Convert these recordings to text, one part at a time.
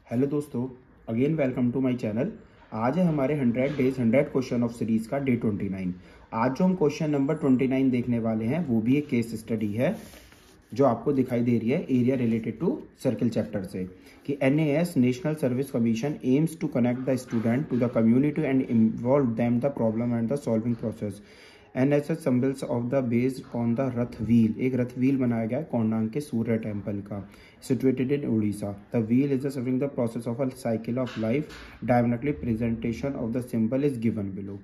Hello दोस्तों, again welcome to my channel. आज है हमारे 100 डेज 100 क्वेश्चन ऑफ सीरीज का डे 29। आज जो हम क्वेश्चन नंबर 29 देखने वाले हैं वो भी एक केस स्टडी है जो आपको दिखाई दे रही है area related to circle chapter से कि NAS national service commission aims to connect the student to the community and involve them the problem and the solving process. NSS symbols of the based on the rath wheel. एक रथ wheel बनाया गया है कोंडांग के सूर्य टेम्पल का, situated in Orissa. The wheel is serving the process of a cycle of life. Diametrically presentation of the symbol is given below.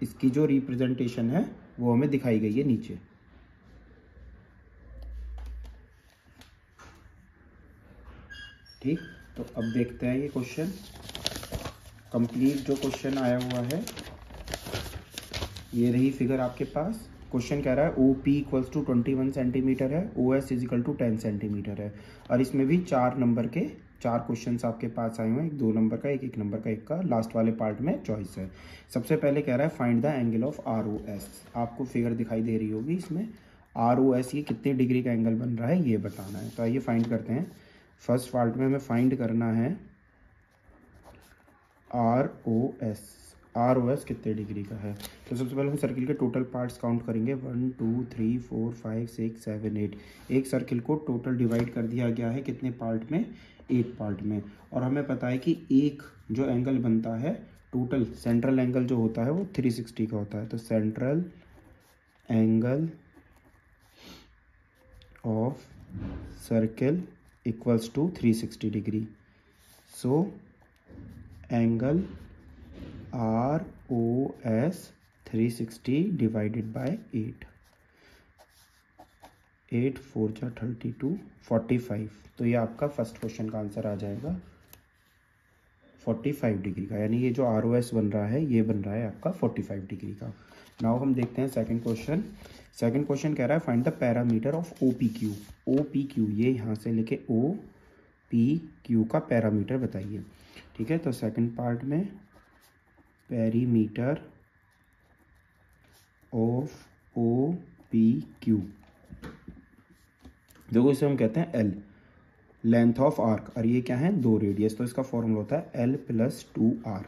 इसकी जो रिप्रेजेंटेशन है वो हमें दिखाई गई है नीचे। ठीक, तो अब देखते हैं ये क्वेश्चन कंप्लीट। जो क्वेश्चन आया हुआ है ये रही फिगर आपके पास। क्वेश्चन कह रहा है OP इक्वल्स टू 21 सेंटीमीटर है, OS is equal to 10 centimetre है। और इसमें भी 4 नंबर के 4 क्वेश्चन आपके पास आए हुए हैं, एक 2 नंबर का, एक नंबर का, एक का। लास्ट वाले पार्ट में चॉइस है। सबसे पहले कह रहा है find the angle of ROS। आपको फिगर दिखाई दे रही होगी, इसमें ROS ये कितने डिग्री का एंगल बन रहा है ये बताना है। तो आइए फाइंड करते हैं। फर्स्ट पार्ट में हमें फाइंड करना है ROS कितने डिग्री का है। तो सबसे पहले हम सर्किल के टोटल पार्ट्स काउंट करेंगे। 1 2 3 4 5 6 7 8। एक सर्किल को टोटल डिवाइड कर दिया गया है कितने पार्ट में, 8 पार्ट में। और हमें पता है कि एक जो एंगल बनता है टोटल सेंट्रल एंगल जो होता है वो 360 का होता है। तो central angle of circle equals to 360 degree. So angle ROS 360 divided by 8। 8 4 जा 32 45। तो ये आपका फर्स्ट क्वेश्चन का आंसर आ जाएगा 45 डिग्री का। यानी ये जो ROS बन रहा है ये बन रहा है आपका 45 डिग्री का। नाउ हम देखते हैं सेकंड क्वेश्चन। सेकंड क्वेश्चन कह रहा है find the parameter of OPQ। OPQ ये यहाँ से लेके OPQ का पैरामीटर बताइए। ठीक है, तो सेकंड पार्ट में पेरीमीटर ऑफ OPQ, देखो इसे हम कहते हैं L, लेंथ ऑफ आर्क। और ये क्या है, 2 रेडियस। तो इसका फॉर्मूला होता है L + 2R।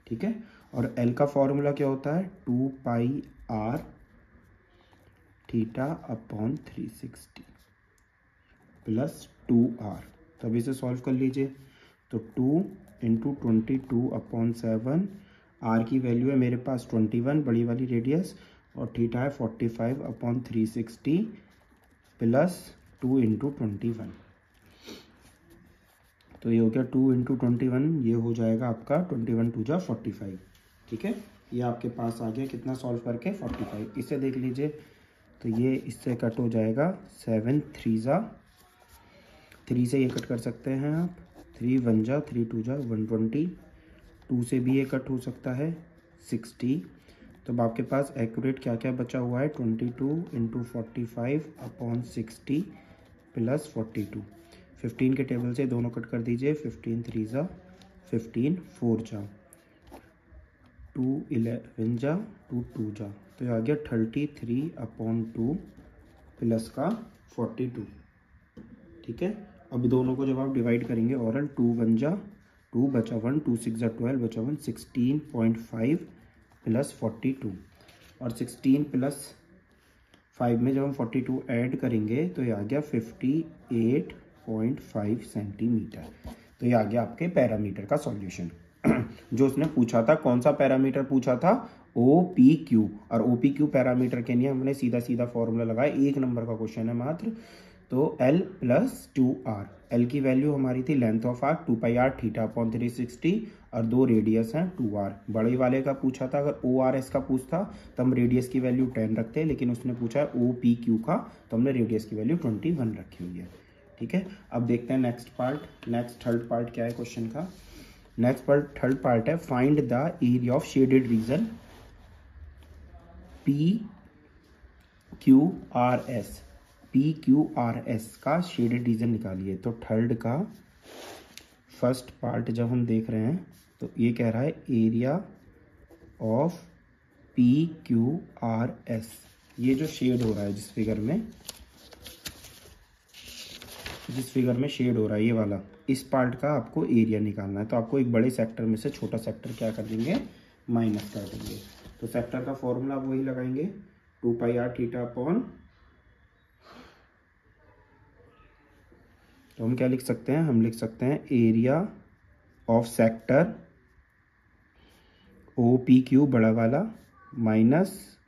ठीक है, और L का फॉर्मूला क्या होता है 2 पाई R थीटा अपॉन 360 + 2R। तब इसे सॉल्व कर लीजिए। तो 2 × 22/7। R की वैल्यू है मेरे पास 21, बड़ी वाली रेडियस, और थीटा है 45/360 + 2 × 21। तो ये हो गया 2 × 21, ये हो जाएगा आपका 21 2 जा 45। ठीक है, ये आपके पास आ गया कितना सॉल्व करके 45। इसे देख लीजिए, तो ये इससे कट हो जाएगा 7 3 जा 3 से ये कट कर सकते हैं आप। 3 1 जा 3 2 जा 120। 2 से भी ये कट हो सकता है 60। तो अब आपके पास एक्यूरेट क्या क्या बचा हुआ है 22 × 45/60 + 42। 15 के टेबल से दोनों कट कर दीजिए। 15 3 जा 15, 4 जा 2 11 जा 2 2 जा। तो ये आ गया 33/2 प्लस का 42। ठीक है, अब दोनों को जब आप डिवाइड करेंगे ओरल, 2 1 जा 2 बचा 1, 2 6 जा 12 बचा 1, 16.5 + 42। और 16 + 5 में जब हम 42 ऐड करेंगे तो ये आ गया 58.5 सेंटीमीटर। तो ये आ गया आपके पैरामीटर का सॉल्यूशन। जो उसने पूछा था, कौन सा पैरामीटर पूछा था, OPQ। और OPQ पैरामीटर के लिए हमने सीधा सीधा फॉर्मूला लगाया। 1 नंबर का क्वेश्चन है मात्र। तो L + 2R। L की वैल्यू हमारी थी length of arc 2 pi R theta upon 360, और 2 रेडियस हैं 2R। बड़े वाले का पूछा था, अगर ORS का पूछता तो हम रेडियस की वैल्यू 10 रखते, लेकिन उसने पूछा है OPQ का, तो हमने रेडियस की वैल्यू 21 रखी हुई है। ठीक है, अब देखते हैं next part. Next third part क्या है क्वेश्चन का। नेक्स्ट पार्ट थर्ड पार्ट है find the area of shaded region PQRS का शेडेड रीजन निकालिए। तो थर्ड का फर्स्ट पार्ट जब हम देख रहे हैं तो ये कह रहा है एरिया ऑफ PQRS। ये जो शेड हो रहा है जिस फिगर में, जिस फिगर में शेड हो रहा है ये वाला, इस पार्ट का आपको एरिया निकालना है। तो आपको एक बड़े सेक्टर में से छोटा सेक्टर क्या कर देंगे, माइनस कर देंगे। तो सेक्टर का फॉर्मूला वही लगाएंगे, 2πr थीटा अपॉन, तो हम क्या लिख सकते हैं, हम लिख सकते हैं एरिया ऑफ सेक्टर OPQ बड़ा वाला माइनस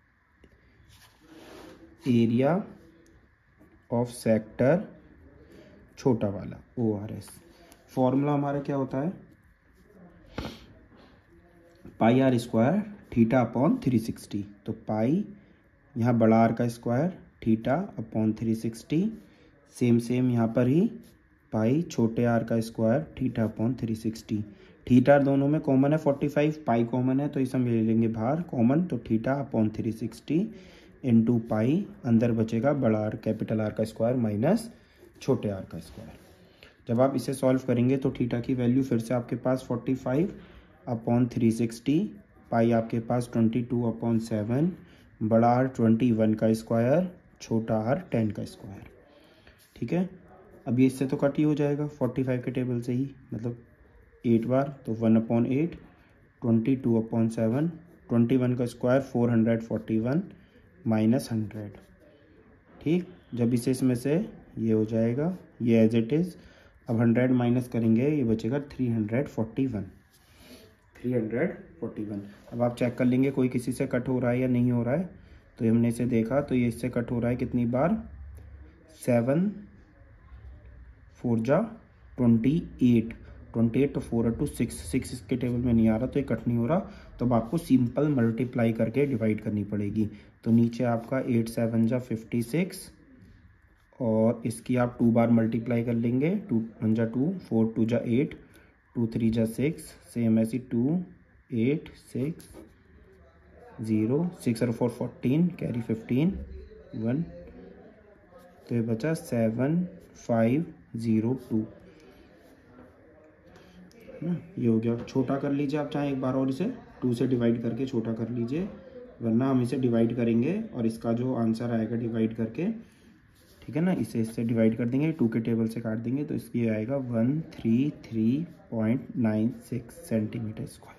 एरिया ऑफ सेक्टर छोटा वाला ORS। फॉर्मूला हमारा क्या होता है, πr² थीटा अपॉन 360। तो पाई यहाँ बड़ा आर का square theta upon 360, same same यहाँ पर ही पाई छोटे आर का स्क्वायर थीटा अपॉन 360। थीटा दोनों में कॉमन है 45, पाई कॉमन है तो इसे हम ले लेंगे बाहर कॉमन, तो थीटा अपॉन 360 इंटू पाई, अंदर बचेगा बड़ा आर कैपिटल आर का स्क्वायर माइनस छोटे आर का स्क्वायर। जब आप इसे सॉल्व करेंगे तो थीटा की वैल्यू फिर से आपके पास 45 अपॉन 360, पाई आपके पास 22/7, बड़ा आर 21 का स्क्वायर, छोटा आर 10 का स्क्वायर। ठीक है, अब ये इससे तो कट ही हो जाएगा 45 के टेबल से ही, मतलब 8 बार, तो 1/8, 22/7, 21 का स्क्वायर 441 माइनस 100। ठीक, जब इसे इसमें से ये हो जाएगा, ये एज इट इज़, अब 100 माइनस करेंगे, ये बचेगा 341। अब आप चेक कर लेंगे कोई किसी से कट हो रहा है या नहीं हो रहा है। तो हमने इसे देखा तो ये इससे कट हो रहा है कितनी बार, 7 4 जा 28, 28 तो 4 2 6 इसके टेबल में नहीं आ रहा तो ये कट नहीं हो रहा। तो अब आपको सिंपल मल्टीप्लाई करके डिवाइड करनी पड़ेगी। तो नीचे आपका 8 7 जा 56, और इसकी आप 2 बार मल्टीप्लाई कर लेंगे, 2 1 जा 2, 4 2 जा 8, 2 3 जा 6, सेम ऐसी 2 8 6 0, 6 और 4 14, कैरी 15 1, तो ये बचा 7502। ये हो गया। छोटा कर लीजिए आप चाहे एक बार और इसे 2 से डिवाइड करके छोटा कर लीजिए, वरना हम इसे डिवाइड करेंगे और इसका जो आंसर आएगा डिवाइड करके, ठीक है ना, इसे इससे डिवाइड कर देंगे, 2 के टेबल से काट देंगे तो इसकी आएगा 133.96 सेंटीमीटर स्क्वायर।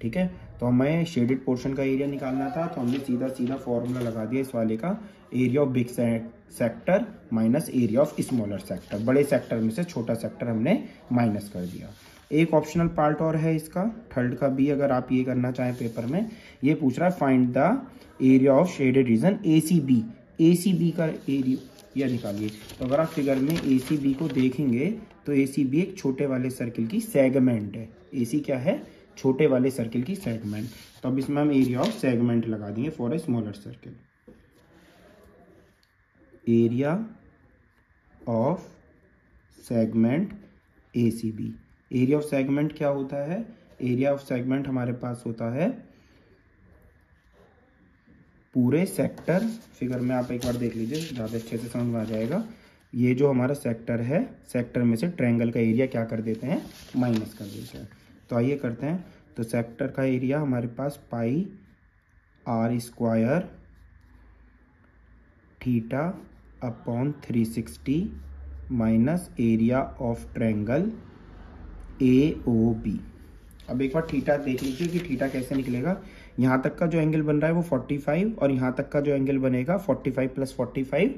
ठीक है, तो हमें शेडेड पोर्शन का एरिया निकालना था, तो हमने सीधा सीधा फॉर्मूला लगा दिया इस वाले का, area of big sector minus area of smaller sector. बड़े सेक्टर में से छोटा सेक्टर हमने माइनस कर दिया। एक ऑप्शनल पार्ट और है इसका, थर्ड का भी, अगर आप ये करना चाहें पेपर में, ये पूछ रहा है find the area of shaded region ACB। ACB का एरिया निकालिए। तो अगर आप फिगर में ACB को देखेंगे तो ACB एक छोटे वाले सर्किल की सेगमेंट है। AC क्या है, छोटे वाले सर्किल की सेगमेंट। तो अब इसमें हम एरिया ऑफ सेगमेंट लगा देंगे for a smaller circle. Area of segment ACB। Area of segment क्या होता है, एरिया ऑफ सेगमेंट हमारे पास होता है पूरे सेक्टर, फिगर में आप एक बार देख लीजिए ज़्यादा अच्छे से समझ में आ जाएगा। ये जो हमारा सेक्टर है, सेक्टर में से ट्रायंगल का एरिया क्या कर देते हैं, माइनस कर देते हैं। तो आइए करते हैं। तो सेक्टर का एरिया हमारे पास पाई R square theta upon 360 minus area of triangle AOB। अब एक बार थीटा देख लीजिए कि थीटा कैसे निकलेगा। यहाँ तक का जो एंगल बन रहा है वो 45, और यहाँ तक का जो एंगल बनेगा 45 + 45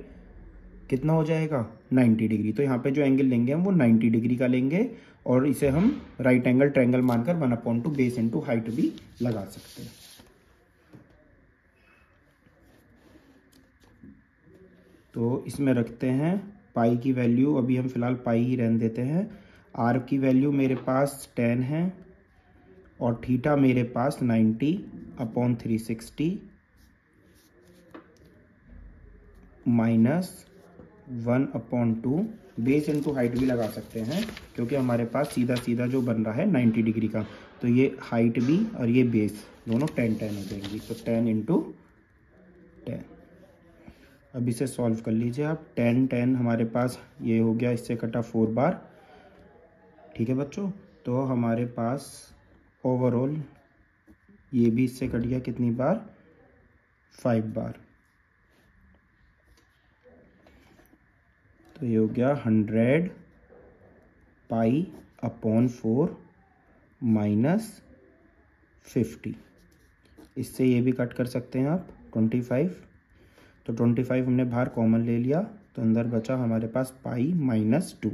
कितना हो जाएगा, 90 डिग्री। तो यहाँ पे जो एंगल लेंगे हम वो 90 डिग्री का लेंगे, और इसे हम राइट एंगल ट्रायंगल मानकर 1/2 बेस इंटू हाइट भी लगा सकते हैं। तो इसमें रखते हैं पाई की वैल्यू, अभी हम फिलहाल पाई ही रहने देते हैं। आर की वैल्यू मेरे पास 10 है, और थीटा मेरे पास 90/360 माइनस 1/2 बेस इंटू हाइट भी लगा सकते हैं, क्योंकि हमारे पास सीधा सीधा जो बन रहा है 90 डिग्री का, तो ये हाइट भी और ये बेस दोनों 10 हो जाएंगी। तो 10 × 10। अब इसे सॉल्व कर लीजिए आप। 10 हमारे पास ये हो गया, इससे कटा 4 बार। ठीक है बच्चों, तो हमारे पास ओवरऑल ये भी इससे कट गया कितनी बार, 5 बार। तो ये हो गया 100 पाई अपॉन 4 माइनस 50। इससे ये भी कट कर सकते हैं आप 25। तो 25 हमने बाहर कॉमन ले लिया, तो अंदर बचा हमारे पास पाई माइनस 2।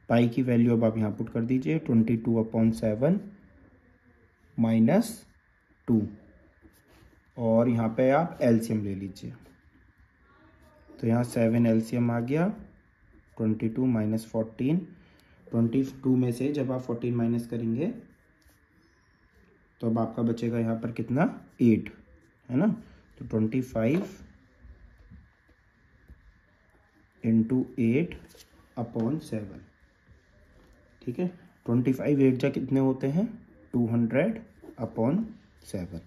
पाई की वैल्यू अब आप यहाँ पुट कर दीजिए 22/7 माइनस 2, और यहाँ पे आप एलसीएम ले लीजिए। तो यहाँ 7 एलसीएम आ गया, 22 माइनस 14। 22 में से जब आप 14 माइनस करेंगे तो अब आपका बचेगा यहाँ पर कितना, 8 है ना। तो 25 इंटू 8/7, ठीक है। 25 8 जा कितने होते हैं, 200/7।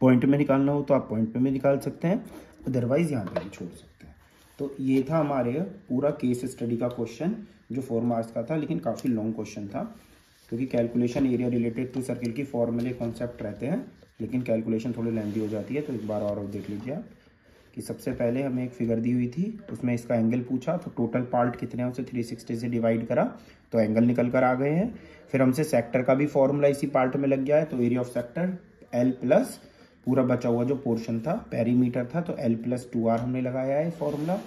पॉइंट में निकालना हो तो आप पॉइंट में निकाल सकते हैं, अदरवाइज यहाँ पे भी छोड़ सकते हैं। तो ये था हमारे पूरा केस स्टडी का क्वेश्चन जो 4 मार्क्स का था, लेकिन काफ़ी लॉन्ग क्वेश्चन था, क्योंकि calculation area related to circle की फॉर्मूले कॉन्सेप्ट रहते हैं, लेकिन कैलकुलेशन थोड़ी लेंथी हो जाती है। तो एक बार और देख लीजिए आप कि सबसे पहले हमें एक फिगर दी हुई थी, उसमें इसका एंगल पूछा, तो टोटल पार्ट कितने हैं उसे 360 से डिवाइड करा तो एंगल निकल कर आ गए हैं। फिर हमसे सेक्टर का भी फॉर्मूला इसी पार्ट में लग गया है, तो area of sector L plus पूरा बचा हुआ जो पोर्शन था पेरीमीटर था, तो L प्लस 2R हमने लगाया है फॉर्मूला।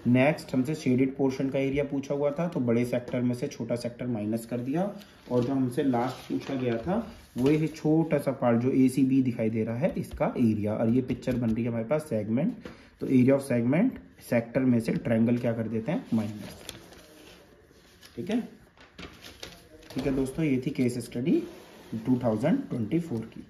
नेक्स्ट हमसे शेडेड पोर्शन का एरिया पूछा हुआ था, तो बड़े सेक्टर में से छोटा सेक्टर माइनस कर दिया, और जो हमसे लास्ट पूछा गया था वो ये छोटा सा पार्ट जो ACB दिखाई दे रहा है इसका एरिया, और ये पिक्चर बन रही है हमारे पास सेगमेंट, तो एरिया ऑफ सेगमेंट सेक्टर में से ट्रायंगल क्या कर देते हैं, माइनस। ठीक है, ठीक है दोस्तों, ये थी केस स्टडी 2024 की।